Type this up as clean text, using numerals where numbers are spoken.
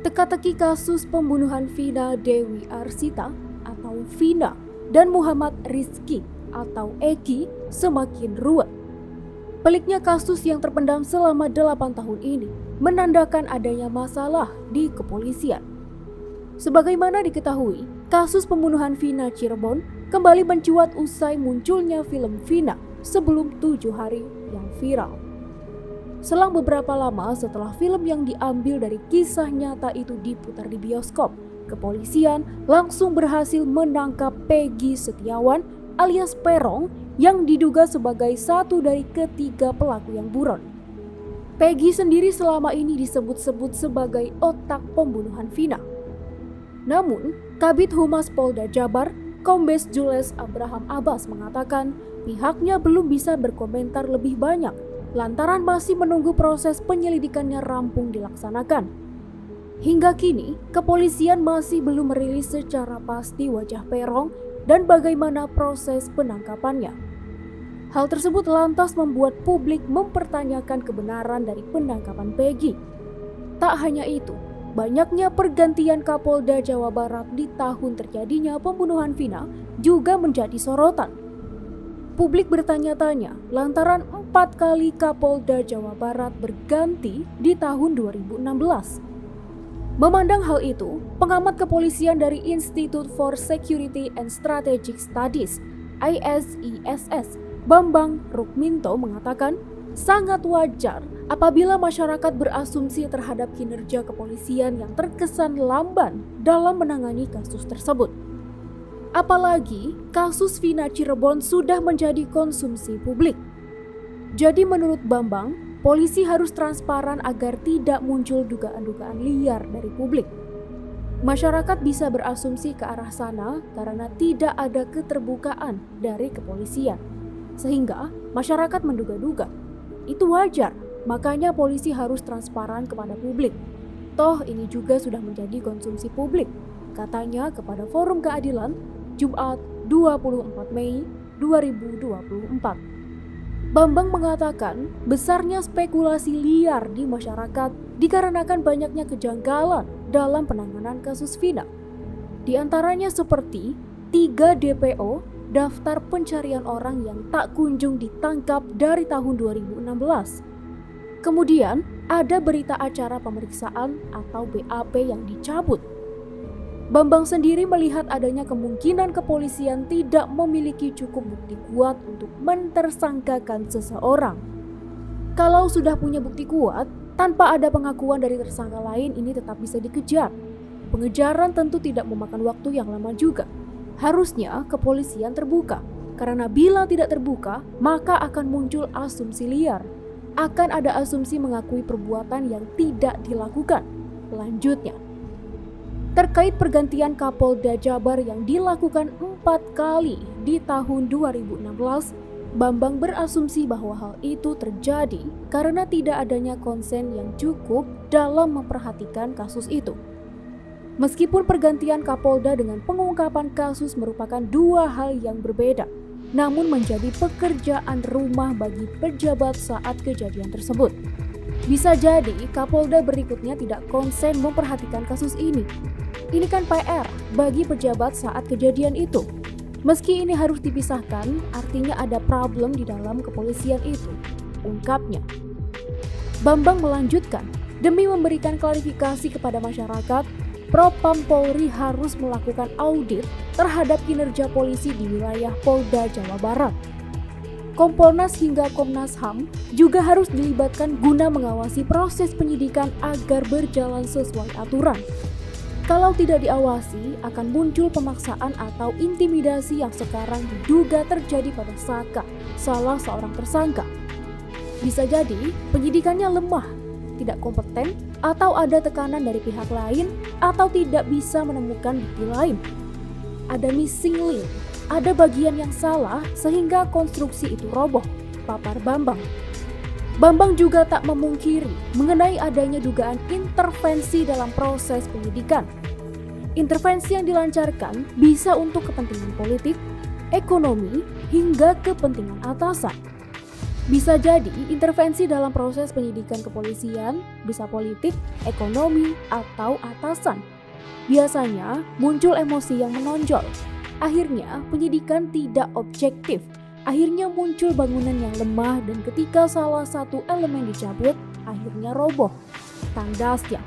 Teka-teki kasus pembunuhan Vina Dewi Arsita atau Vina dan Muhammad Rizky atau Eki semakin ruwet. Peliknya kasus yang terpendam selama 8 tahun ini menandakan adanya masalah di kepolisian. Sebagaimana diketahui, kasus pembunuhan Vina Cirebon kembali mencuat usai munculnya film Vina sebelum 7 hari yang viral. Selang beberapa lama setelah film yang diambil dari kisah nyata itu diputar di bioskop, kepolisian langsung berhasil menangkap Peggy Setiawan alias Peron yang diduga sebagai satu dari ketiga pelaku yang buron. Peggy sendiri selama ini disebut-sebut sebagai otak pembunuhan Vina. Namun, Kabid Humas Polda Jabar, Kombes Jules Abraham Abbas mengatakan pihaknya belum bisa berkomentar lebih banyak lantaran masih menunggu proses penyelidikannya rampung dilaksanakan. Hingga kini, kepolisian masih belum merilis secara pasti wajah Peron dan bagaimana proses penangkapannya. Hal tersebut lantas membuat publik mempertanyakan kebenaran dari penangkapan Peggy. Tak hanya itu, banyaknya pergantian Kapolda Jawa Barat di tahun terjadinya pembunuhan Vina juga menjadi sorotan. Publik bertanya-tanya lantaran 4 kali Kapolda Jawa Barat berganti di tahun 2016. Memandang hal itu, pengamat kepolisian dari Institute for Security and Strategic Studies (ISISS) Bambang Rukminto mengatakan sangat wajar apabila masyarakat berasumsi terhadap kinerja kepolisian yang terkesan lamban dalam menangani kasus tersebut. Apalagi kasus Vina Cirebon sudah menjadi konsumsi publik. Jadi menurut Bambang, polisi harus transparan agar tidak muncul dugaan-dugaan liar dari publik. Masyarakat bisa berasumsi ke arah sana karena tidak ada keterbukaan dari kepolisian. Sehingga masyarakat menduga-duga. Itu wajar, makanya polisi harus transparan kepada publik. Toh ini juga sudah menjadi konsumsi publik, katanya kepada Forum Keadilan Jumat 24 Mei 2024. Bambang mengatakan besarnya spekulasi liar di masyarakat dikarenakan banyaknya kejanggalan dalam penanganan kasus Vina. Di antaranya seperti 3 DPO daftar pencarian orang yang tak kunjung ditangkap dari tahun 2016. Kemudian ada berita acara pemeriksaan atau BAP yang dicabut. Bambang sendiri melihat adanya kemungkinan kepolisian tidak memiliki cukup bukti kuat untuk mentersangkakan seseorang. Kalau sudah punya bukti kuat, tanpa ada pengakuan dari tersangka lain ini tetap bisa dikejar. Pengejaran tentu tidak memakan waktu yang lama juga. Harusnya kepolisian terbuka, karena bila tidak terbuka, maka akan muncul asumsi liar. Akan ada asumsi mengakui perbuatan yang tidak dilakukan. Lanjutnya, terkait pergantian Kapolda Jabar yang dilakukan 4 kali di tahun 2016, Bambang berasumsi bahwa hal itu terjadi karena tidak adanya konsen yang cukup dalam memperhatikan kasus itu. Meskipun pergantian Kapolda dengan pengungkapan kasus merupakan 2 hal yang berbeda, namun menjadi pekerjaan rumah bagi pejabat saat kejadian tersebut. Bisa jadi Kapolda berikutnya tidak konsen memperhatikan kasus ini. Ini kan PR bagi pejabat saat kejadian itu. Meski ini harus dipisahkan, artinya ada problem di dalam kepolisian itu, ungkapnya. Bambang melanjutkan, demi memberikan klarifikasi kepada masyarakat, Propam Polri harus melakukan audit terhadap kinerja polisi di wilayah Polda Jawa Barat. Kompolnas hingga Komnas HAM juga harus dilibatkan guna mengawasi proses penyidikan agar berjalan sesuai aturan. Kalau tidak diawasi, akan muncul pemaksaan atau intimidasi yang sekarang diduga terjadi pada Saka, salah seorang tersangka. Bisa jadi penyidikannya lemah, tidak kompeten, atau ada tekanan dari pihak lain, atau tidak bisa menemukan bukti lain. Ada missing link, ada bagian yang salah sehingga konstruksi itu roboh, papar Bambang. Bambang juga tak memungkiri mengenai adanya dugaan intervensi dalam proses penyidikan. Intervensi yang dilancarkan bisa untuk kepentingan politik, ekonomi, hingga kepentingan atasan. Bisa jadi intervensi dalam proses penyidikan kepolisian, bisa politik, ekonomi, atau atasan. Biasanya muncul emosi yang menonjol. Akhirnya penyidikan tidak objektif. Akhirnya muncul bangunan yang lemah dan ketika salah satu elemen dicabut, akhirnya roboh. Tandasnya.